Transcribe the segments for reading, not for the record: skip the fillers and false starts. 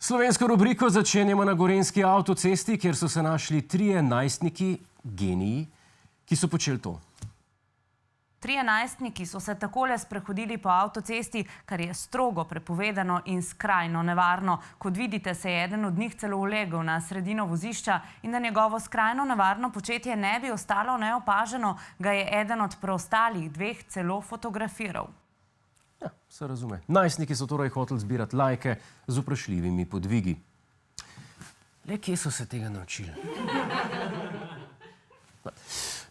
Slovensko rubriko začenjamo na gorenjski avtocesti, kjer so se našli trije najstniki, geniji, ki so počeli to. Trije najstniki so se takole sprehodili po avtocesti, kar je strogo prepovedano in skrajno nevarno. Kot vidite, se je eden od njih celo ulegel na sredino vozišča in da njegovo skrajno nevarno početje ne bi ostalo neopaženo, ga je eden od preostalih dveh celo fotografiral. Ja, se razume. Najstniki so torej hoteli zbirati lajke z vprašljivimi podvigi. Le kje so se tega naučili?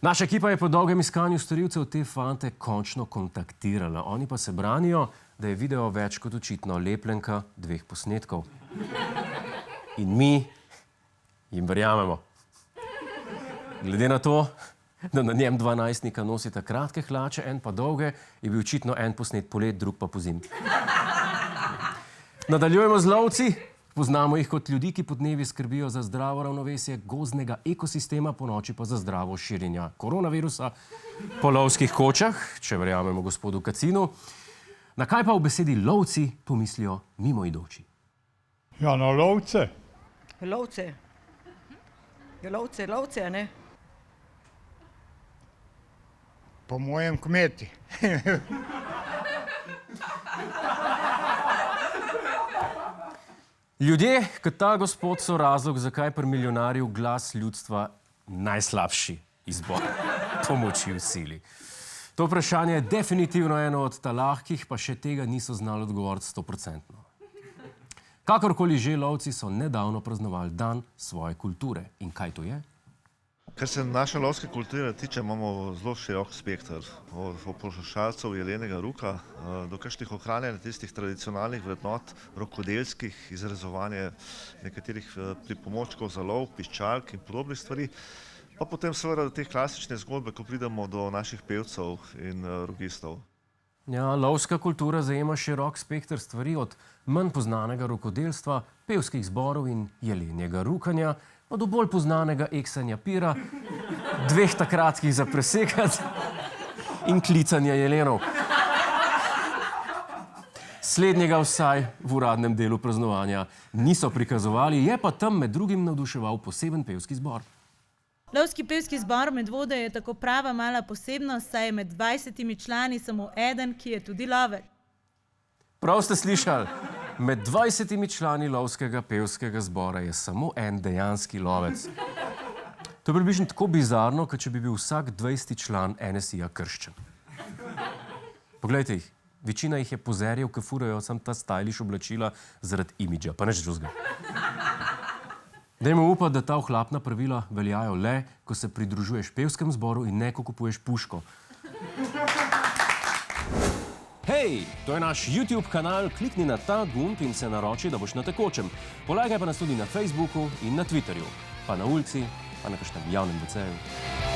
Naša ekipa je po dolgem iskanju storilcev te fante končno kontaktirala. Oni pa se branijo, da je video več kot očitno lepljenka dveh posnetkov. In mi jim verjamemo. Glede na to, da na njem dva najstnika nosita kratke hlače, en pa dolge, je bil očitno en posnet polet, drug pa pozim. Nadaljujemo z lovci. Poznamo jih kot ljudi, ki podnevi skrbijo za zdravo ravnovesje gozdnega ekosistema, ponoči pa za zdravo širjenje koronavirusa po lovskih kočah, če verjamemo gospodu Kacinu. Na kaj pa v besedi lovci pomislijo mimoidoči? Ja, na lovce. Lovce. Ja, lovce, ne? Po mojem kmeti. Ljudje, kot ta gospod, so razlog, zakaj pri milijonarju glas ljudstva najslabši izbor pomoči v sili. To vprašanje je definitivno eno od lahkih, pa še tega niso znali odgovoriti 100%. Kakorkoli že, lovci so nedavno praznovali dan svoje kulture. In kaj to je? Kar se naše lovske kulture tiče, imamo zelo širok spekter. Od poslušalcev jelenega ruka do kakšnih ohranjanja tistih tradicionalnih vrednot, rokodelskih, izrezovanje nekaterih pripomočkov za lov, piščalk in podobnih stvari. Pa potem seveda do teh klasične zgodbe, ko pridemo do naših pevcev in rogistov. Ja, lovska kultura zajema širok spekter stvari, od manj poznanega rokodelstva, pevskih zborov in jelenjega rukanja, pa do bolj poznanega eksanja pira, dveh takratskih za presekati in klicanja jelenov. Slednjega vsaj v uradnem delu praznovanja niso prikazovali, je pa tam med drugim navduševal poseben pevski zbor. Lovski pevski zbor Medvode je tako prava mala posebnost, saj je med 20 člani samo eden, ki je tudi lovec. Prav ste slišali, med 20 člani lovskega pevskega zbora je samo en dejanski lovec. To je približno tako bizarno, kot če bi bil vsak 20. član NSI-ja krščan. Poglejte jih, večina jih je pozerjev, ki furajo sam ta stylish oblačila zaradi imidža, pa nič drugega. Dajmo upati, da ta ohlapna pravila veljajo le, ko se pridružuješ pevskemu zboru in ne, ko kupuješ puško. Hej, to je naš YouTube kanal, klikni na ta gumb in se naroči, da boš na tekočem. Polajkaj pa nas tudi na Facebooku in na Twitterju, pa na ulici, pa na kakšnem javnem WC-ju.